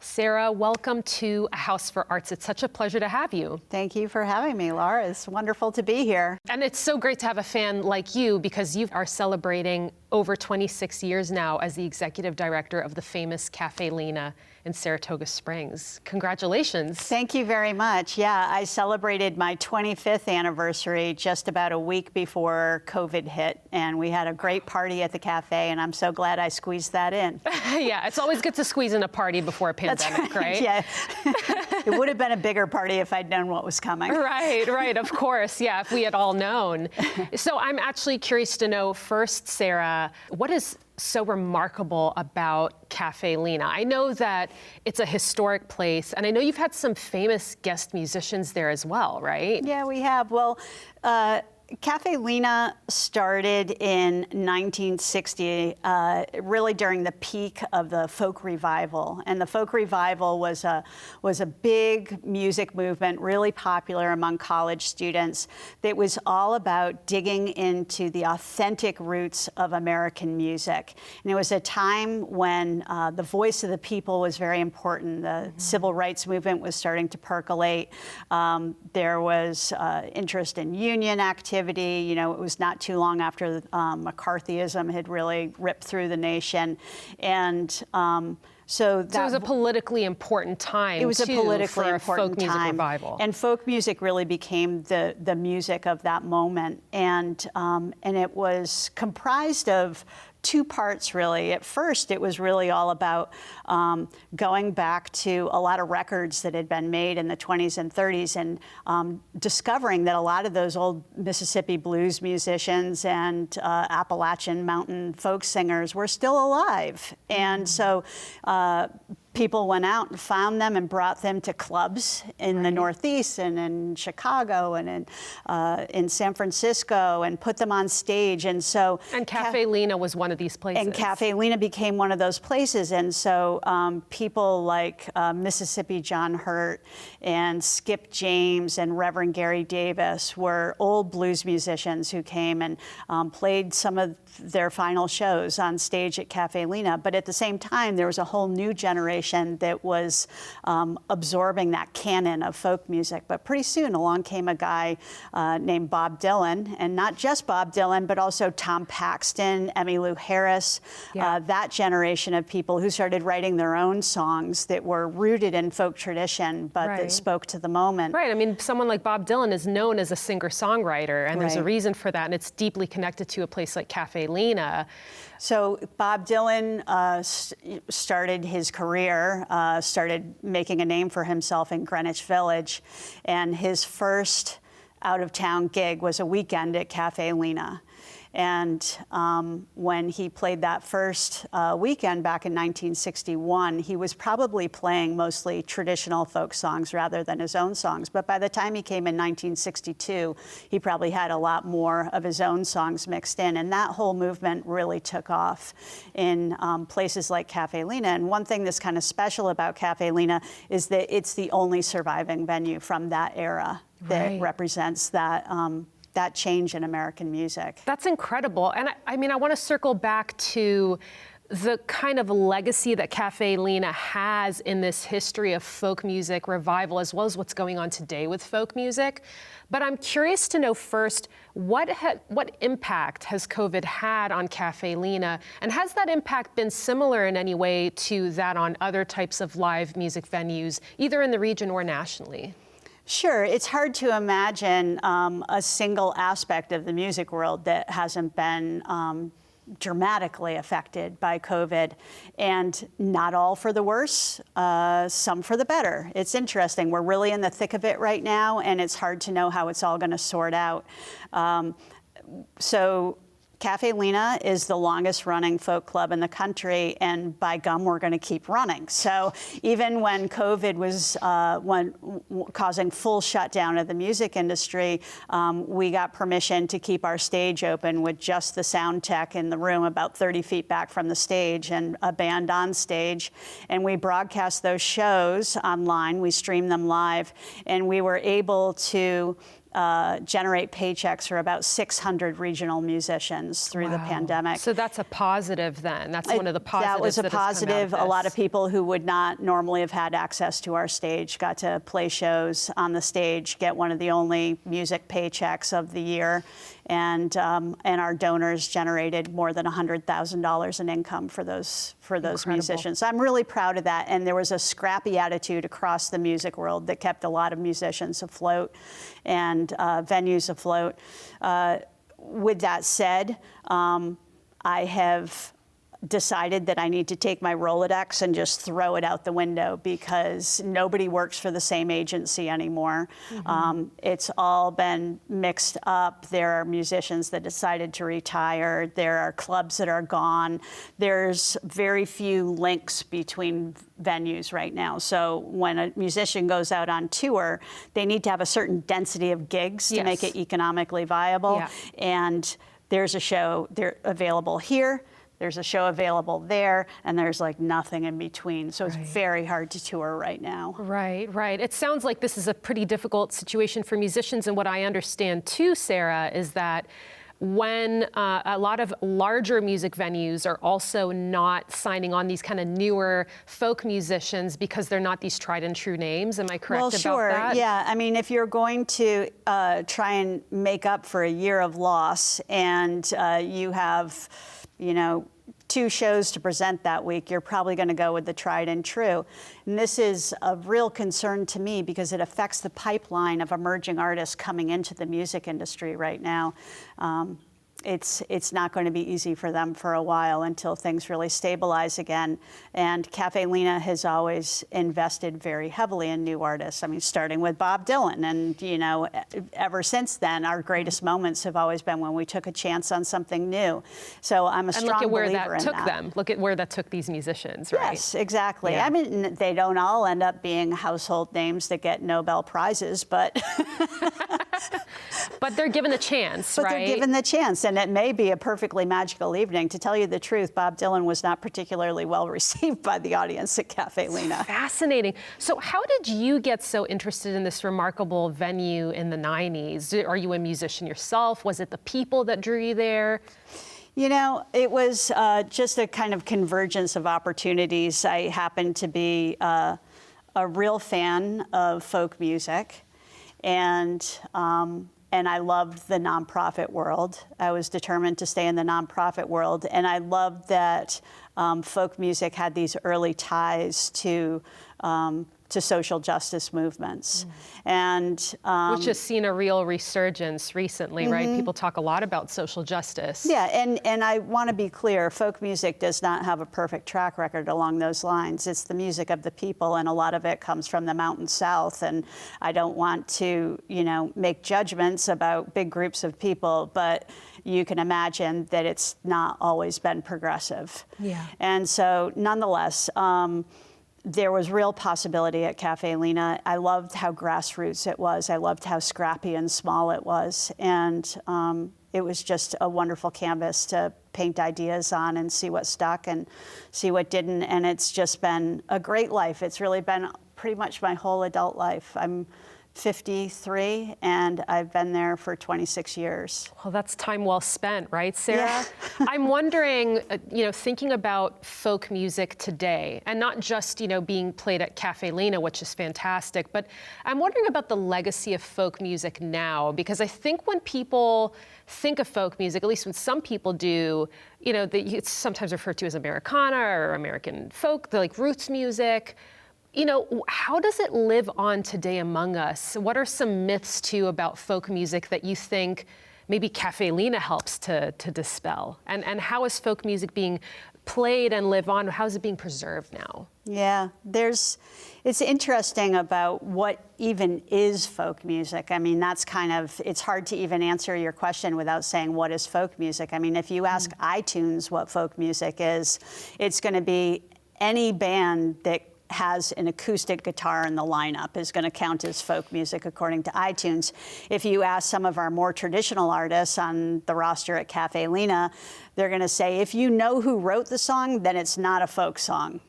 Sarah, welcome to A House for Arts. It's such a pleasure to have you. Thank you for having me, Laura. It's wonderful to be here. And it's so great to have a fan like you because you are celebrating over 26 years now as the executive director of the famous Cafe Lena in Saratoga Springs. Congratulations. Thank you very much. Yeah, I celebrated my 25th anniversary just about a week before COVID hit, and we had a great party at the cafe, and I'm so glad I squeezed that in. Yeah, it's always good to squeeze in a party before a pandemic, right? Yeah. It would have been a bigger party if I'd known what was coming. Right, of course. Yeah, if we had all known. So I'm actually curious to know first, Sarah, what is so remarkable about Cafe Lena? I know that it's a historic place, and I know you've had some famous guest musicians there as well, right? Yeah, we have. Well, Cafe Lena started in 1960, really during the peak of the folk revival. And the folk revival was a big music movement, really popular among college students, that was all about digging into the authentic roots of American music. And it was a time when the voice of the people was very important. The civil rights movement was starting to percolate. There was interest in union activity. You know, it was not too long after McCarthyism had really ripped through the nation. And so it was a politically important time. It was a politically important folk music time. Revival. And folk music really became the music of that moment. And it was comprised of two parts, really. At first, it was really all about going back to a lot of records that had been made in the 20s and 30s and discovering that a lot of those old Mississippi blues musicians and Appalachian mountain folk singers were still alive. And so people went out and found them and brought them to clubs in the Northeast and in Chicago and in San Francisco and put them on stage. And so Cafe Lena was one of these places. And Cafe Lena became one of those places. And so people like Mississippi John Hurt and Skip James and Reverend Gary Davis were old blues musicians who came and played some of their final shows on stage at Cafe Lena. But at the same time, there was a whole new generation that was absorbing that canon of folk music. But pretty soon along came a guy named Bob Dylan, and not just Bob Dylan, but also Tom Paxton, Emmylou Harris, that generation of people who started writing their own songs that were rooted in folk tradition, but that spoke to the moment. Right, I mean, someone like Bob Dylan is known as a singer-songwriter, and there's a reason for that, and it's deeply connected to a place like Cafe Lena. So Bob Dylan started his career, started making a name for himself in Greenwich Village, and his first out-of-town gig was a weekend at Cafe Lena. And when he played that first weekend back in 1961, he was probably playing mostly traditional folk songs rather than his own songs. But by the time he came in 1962, he probably had a lot more of his own songs mixed in. And that whole movement really took off in places like Cafe Lena. And one thing that's kind of special about Cafe Lena is that it's the only surviving venue from that era that represents that that change in American music. That's incredible. And I mean, I want to circle back to the kind of legacy that Cafe Lena has in this history of folk music revival, as well as what's going on today with folk music. But I'm curious to know first, what impact has COVID had on Cafe Lena? And has that impact been similar in any way to that on other types of live music venues, either in the region or nationally? Sure. It's hard to imagine a single aspect of the music world that hasn't been dramatically affected by COVID, and not all for the worse, some for the better. It's interesting. We're really in the thick of it right now, and it's hard to know how it's all going to sort out. So Cafe Lena is the longest running folk club in the country, and by gum, we're going to keep running. So even when COVID was causing full shutdown of the music industry, we got permission to keep our stage open with just the sound tech in the room about 30 feet back from the stage and a band on stage. And we broadcast those shows online. We stream them live, and we were able to generate paychecks for about 600 regional musicians through the pandemic. So that's a positive then. That's one of the positives. That was a that has come out positive. of A lot this. of people who would not normally have had access to our stage got to play shows on the stage, get one of the only music paychecks of the year. And our donors generated more than $100,000 in income for those musicians. So I'm really proud of that. And there was a scrappy attitude across the music world that kept a lot of musicians afloat and venues afloat. With that said, I have decided that I need to take my Rolodex and just throw it out the window because nobody works for the same agency anymore. It's all been mixed up. There are musicians that decided to retire. There are clubs that are gone. There's very few links between venues right now. So when a musician goes out on tour, they need to have a certain density of gigs to make it economically viable. Yeah. And there's a show available here. There's a show available there, and there's like nothing in between. So it's very hard to tour right now. Right, right. It sounds like this is a pretty difficult situation for musicians. And what I understand too, Sarah, is that when a lot of larger music venues are also not signing on these kind of newer folk musicians because they're not these tried and true names. Am I correct Well, about sure. that? Yeah. I mean, if you're going to try and make up for a year of loss and you have, 2 shows to present that week, you're probably going to go with the tried and true. And this is a real concern to me because it affects the pipeline of emerging artists coming into the music industry right now. It's not going to be easy for them for a while until things really stabilize again. And Cafe Lena has always invested very heavily in new artists. I mean, starting with Bob Dylan. And, ever since then, our greatest moments have always been when we took a chance on something new. So I'm a strong believer in that. And look at where that took them. Look at where that took these musicians, right? Yes, exactly. Yeah. I mean, they don't all end up being household names that get Nobel Prizes, but... But they're given a chance, right? But they're given the chance, and it may be a perfectly magical evening. To tell you the truth, Bob Dylan was not particularly well received by the audience at Cafe Lena. Fascinating. So how did you get so interested in this remarkable venue in the 90s? Are you a musician yourself? Was it the people that drew you there? It was just a kind of convergence of opportunities. I happened to be a real fan of folk music, and I loved the nonprofit world. I was determined to stay in the nonprofit world, and I loved that folk music had these early ties to social justice movements. And which has seen a real resurgence recently, right? People talk a lot about social justice. Yeah, and I want to be clear, folk music does not have a perfect track record along those lines. It's the music of the people, and a lot of it comes from the Mountain South. And I don't want to, make judgments about big groups of people, but you can imagine that it's not always been progressive. Yeah. And so, nonetheless, there was real possibility at Cafe Lena. I loved how grassroots it was. I loved how scrappy and small it was. And it was just a wonderful canvas to paint ideas on and see what stuck and see what didn't. And it's just been a great life. It's really been pretty much my whole adult life. I'm 53, and I've been there for 26 years. Well, that's time well spent, right, Sarah? Yeah. I'm wondering, thinking about folk music today, and not just, being played at Cafe Lena, which is fantastic, but I'm wondering about the legacy of folk music now, because I think when people think of folk music, at least when some people do, it's sometimes referred to as Americana or American folk, the roots music. How does it live on today among us? What are some myths, too, about folk music that you think maybe Cafe Lena helps to dispel? And how is folk music being played and live on? How is it being preserved now? Yeah, it's interesting about what even is folk music. I mean, it's hard to even answer your question without saying what is folk music. I mean, if you ask iTunes what folk music is, it's going to be any band that has an acoustic guitar in the lineup is going to count as folk music according to iTunes. If you ask some of our more traditional artists on the roster at Cafe Lena, they're going to say, if you know who wrote the song, then it's not a folk song.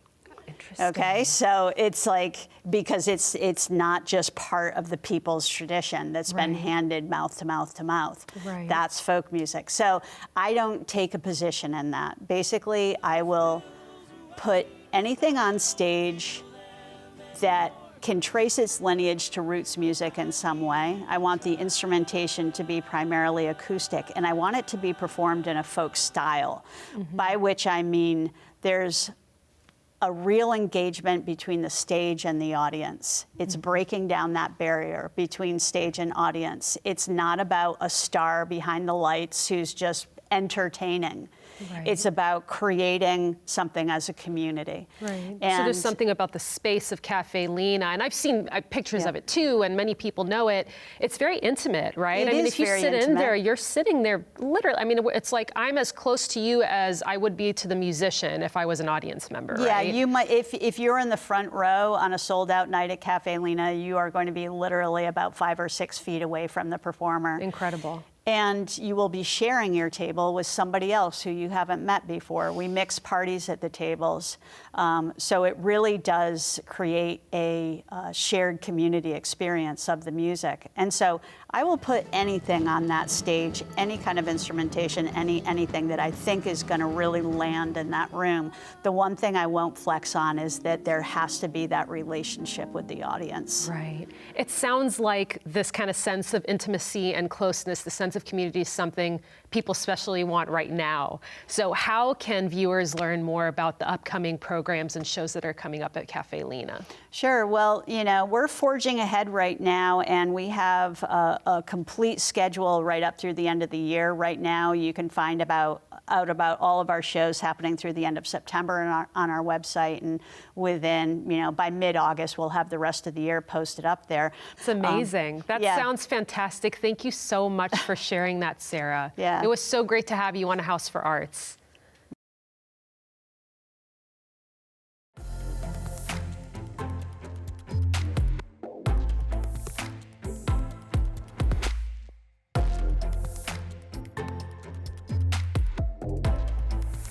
Interesting. Okay, so it's like, because it's not just part of the people's tradition that's been Right. handed mouth to mouth to mouth. Right. That's folk music. So I don't take a position in that. Basically, I will put anything on stage that can trace its lineage to roots music in some way. I want the instrumentation to be primarily acoustic, and I want it to be performed in a folk style, by which I mean there's a real engagement between the stage and the audience. It's breaking down that barrier between stage and audience. It's not about a star behind the lights who's just entertaining. Right. It's about creating something as a community. Right. So And there's something about the space of Cafe Lena, and I've seen pictures Yeah. of it too, and many people know it. It's very intimate, right? It I mean, is if you very sit in intimate. there, you're sitting there literally. I mean, it's like I'm as close to you as I would be to the musician if I was an audience member, yeah, right? you might, if you're in the front row on a sold out night at Cafe Lena, you are going to be literally about 5 or 6 feet away from the performer. Incredible. And you will be sharing your table with somebody else who you haven't met before. We mix parties at the tables. So it really does create a shared community experience of the music. And so I will put anything on that stage, any kind of instrumentation, anything that I think is going to really land in that room. The one thing I won't flex on is that there has to be that relationship with the audience. Right. It sounds like this kind of sense of intimacy and closeness, the sense of community, is something people especially want right now. So how can viewers learn more about the upcoming programs and shows that are coming up at Cafe Lena? Sure. Well, we're forging ahead right now, and we have a complete schedule right up through the end of the year. Right now, you can find out about all of our shows happening through the end of September on our website, and within, by mid-August, we'll have the rest of the year posted up there. It's amazing. That yeah. sounds fantastic. Thank you so much for sharing that, Sarah. Yeah. It was so great to have you on A House for Arts.